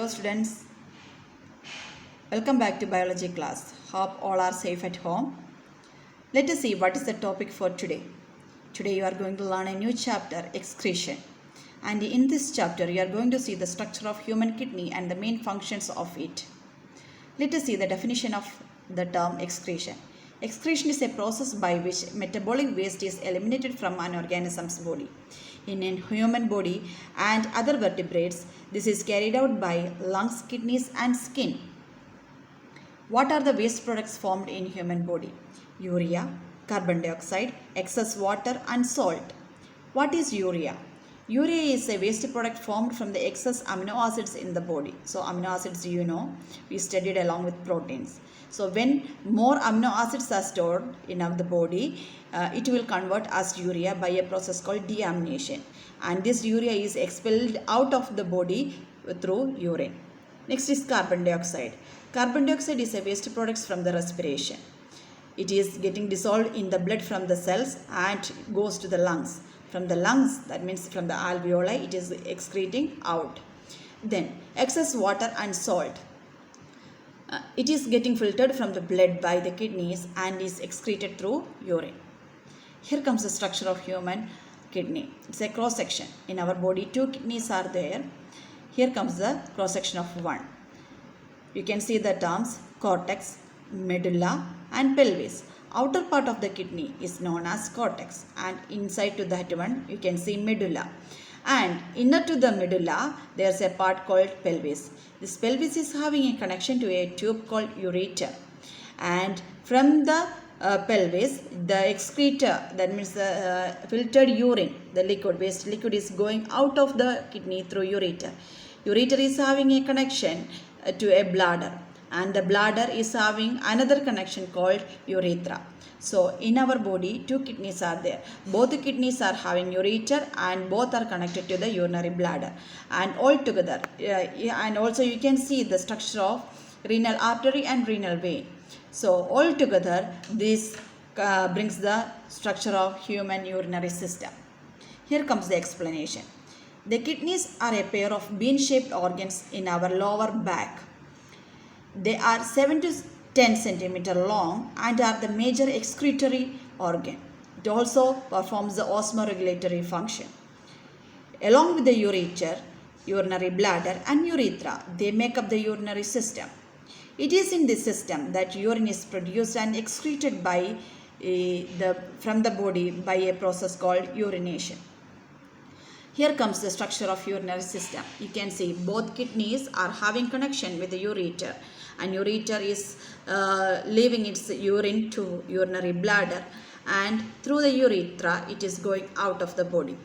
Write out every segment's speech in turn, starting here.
Hello students, welcome back to biology class. Hope all are safe at home. Let us see what is the topic for today. Today you are going to learn a new chapter, excretion. And in this chapter you are going to see the structure of human kidney and the main functions of it. Let us see the definition of the term excretion. Excretion is a process by which metabolic waste is eliminated from an organism's body. In a human body and other vertebrates, this is carried out by lungs, kidneys and skin. What are the waste products formed in human body? Urea, carbon dioxide, excess water and salt. What is urea? Urea is a waste product formed from the excess amino acids in the body. So amino acids, we studied along with proteins. So when more amino acids are stored in the body, it will convert as urea by a process called deamination. And this urea is expelled out of the body through urine. Next is carbon dioxide. Carbon dioxide is a waste product from the respiration. It is getting dissolved in the blood from the cells and goes to the lungs. From the lungs, that means from the alveoli, it is excreting out. Then excess water and salt. It is getting filtered from the blood by the kidneys and is excreted through urine. Here comes the structure of human kidney. It's a cross section. In our body, 2 kidneys are there. Here comes the cross section of 1. You can see the terms cortex, medulla and pelvis. Outer part of the kidney is known as cortex, and inside to that one you can see medulla. And inner to the medulla there is a part called pelvis. This pelvis is having a connection to a tube called ureter, and from the pelvis the excreta, that means the filtered urine, the liquid, waste liquid is going out of the kidney through ureter. Ureter is having a connection to a bladder, and the bladder is having another connection called urethra. So in our body 2 kidneys are there. Both the kidneys are having ureter and both are connected to the urinary bladder. And all together, and also you can see the structure of renal artery and renal vein. So all together this brings the structure of human urinary system. Here comes the explanation. The kidneys are a pair of bean-shaped organs in our lower back. They are 7 to 10 cm long and are the major excretory organ. It also performs the osmoregulatory function. Along with the ureter, urinary bladder and urethra, they make up the urinary system. It is in this system that urine is produced and excreted by from the body by a process called urination. Here comes the structure of urinary system. You can see both kidneys are having connection with the ureter, and ureter is leaving its urine to urinary bladder, and through the urethra it is going out of the body.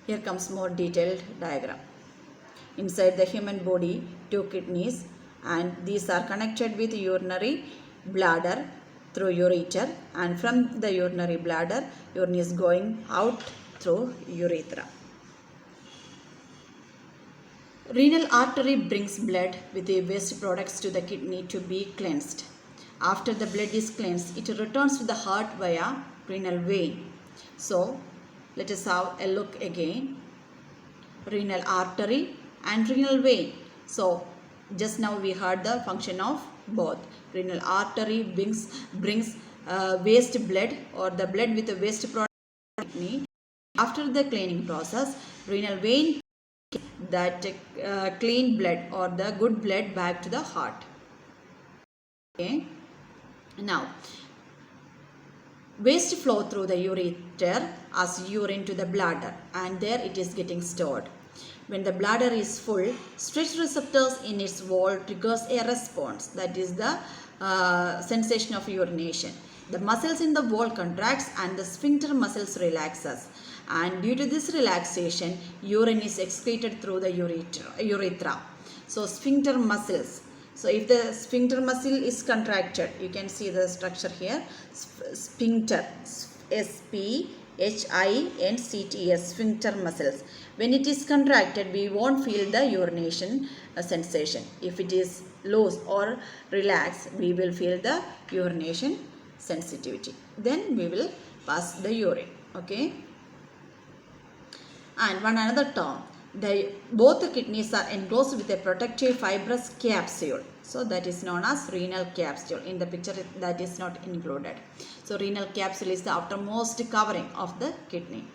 Here comes more detailed diagram. Inside the human body 2 kidneys, and these are connected with urinary bladder through ureter, and from the urinary bladder urine is going out through urethra. Renal artery brings blood with the waste products to the kidney to be cleansed. After the blood is cleansed, it returns to the heart via renal vein. So, let us have a look again. Renal artery and renal vein. So, just now we heard the function of both. Renal artery brings waste blood or the blood with the waste product to the kidney. After the cleaning process, renal vein that clean blood or the good blood back to the heart. Okay. Now, waste flow through the ureter as urine to the bladder, and there it is getting stored. When the bladder is full, stretch receptors in its wall triggers a response, that is the sensation of urination. The muscles in the wall contracts and the sphincter muscles relaxes, and due to this relaxation urine is excreted through the urethra. So sphincter muscles. So if the sphincter muscle is contracted, you can see the structure here. Sphincter, S-P-H-I-N-C-T-S, sphincter muscles. When it is contracted, we won't feel the urination sensation. If it is loose or relaxed, we will feel the urination sensitivity. Then we will pass the urine. Okay. And one another term, both the kidneys are enclosed with a protective fibrous capsule. So that is known as renal capsule. In the picture that is not included. So renal capsule is the outermost covering of the kidney.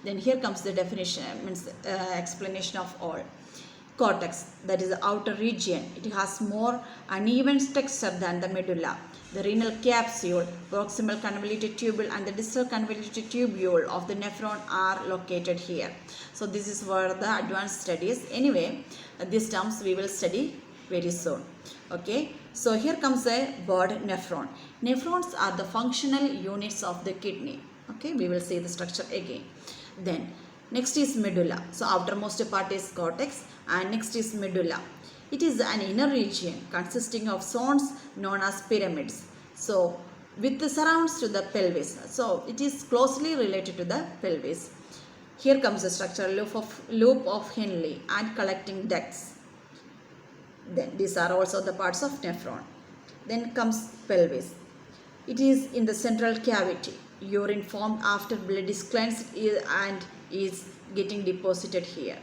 Then here comes the definition, means explanation of all. Cortex, that is the outer region. It has more uneven texture than the medulla. The renal capsule, proximal convoluted tubule and the distal convoluted tubule of the nephron are located here. So this is for the advanced studies. Anyway, these terms we will study very soon. Okay, so here comes a word nephron. Nephrons are the functional units of the kidney. Okay, we will see the structure again. Then next is medulla. So outermost part is cortex and next is medulla. It is an inner region consisting of zones known as pyramids. So with the surrounds to the pelvis. So it is closely related to the pelvis. Here comes the structure loop of Henle and collecting ducts. Then these are also the parts of nephron. Then comes pelvis. It is in the central cavity. Urine formed after blood is cleansed and is getting deposited here.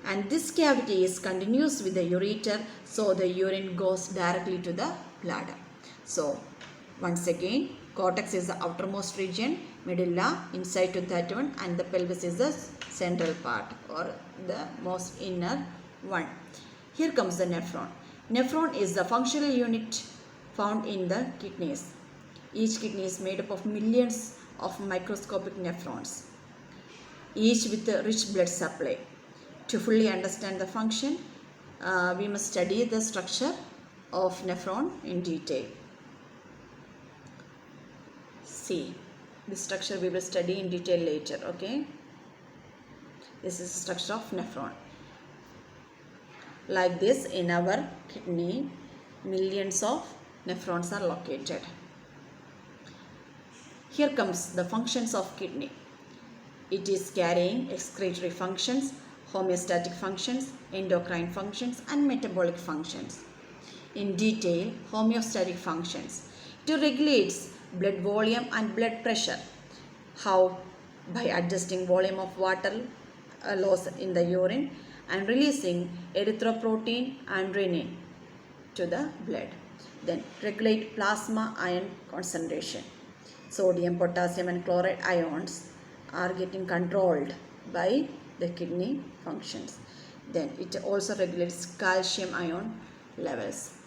And this cavity is continuous with the ureter, so the urine goes directly to the bladder. So once again, cortex is the outermost region, medulla inside to that one, and the pelvis is the central part or the most inner one. Here comes the nephron. Nephron is the functional unit found in the kidneys. Each kidney is made up of millions of microscopic nephrons, each with a rich blood supply. To fully understand the function, we must study the structure of nephron in detail. See, this structure we will study in detail later, okay? This is the structure of nephron. Like this, in our kidney, millions of nephrons are located. Here comes the functions of kidney. It is carrying excretory functions, homeostatic functions, endocrine functions and metabolic functions. In detail, homeostatic functions. It regulates blood volume and blood pressure. How? By adjusting volume of water loss in the urine and releasing erythropoietin and renin to the blood. Then regulate plasma ion concentration. Sodium, potassium and chloride ions are getting controlled by the kidney functions. Then it also regulates calcium ion levels.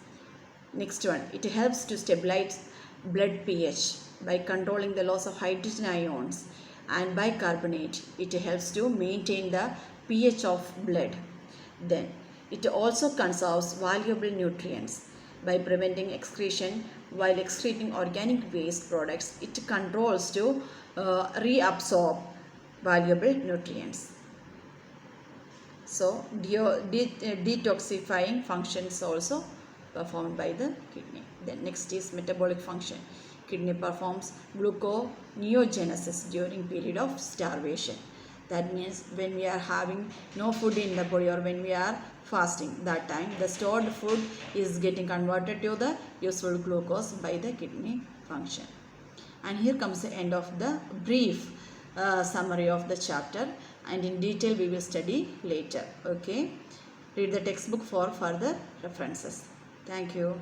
Next one, it helps to stabilize blood pH by controlling the loss of hydrogen ions, and bicarbonate. It helps to maintain the pH of blood. Then it also conserves valuable nutrients by preventing excretion. While excreting organic waste products, it controls to reabsorb valuable nutrients. So detoxifying functions also performed by the kidney. Then next is metabolic function. Kidney performs gluconeogenesis during period of starvation. That means when we are having no food in the body or when we are fasting, that time the stored food is getting converted to the useful glucose by the kidney function. And here comes the end of the brief summary of the chapter, and in detail we will study later. Okay, read the textbook for further references. Thank you.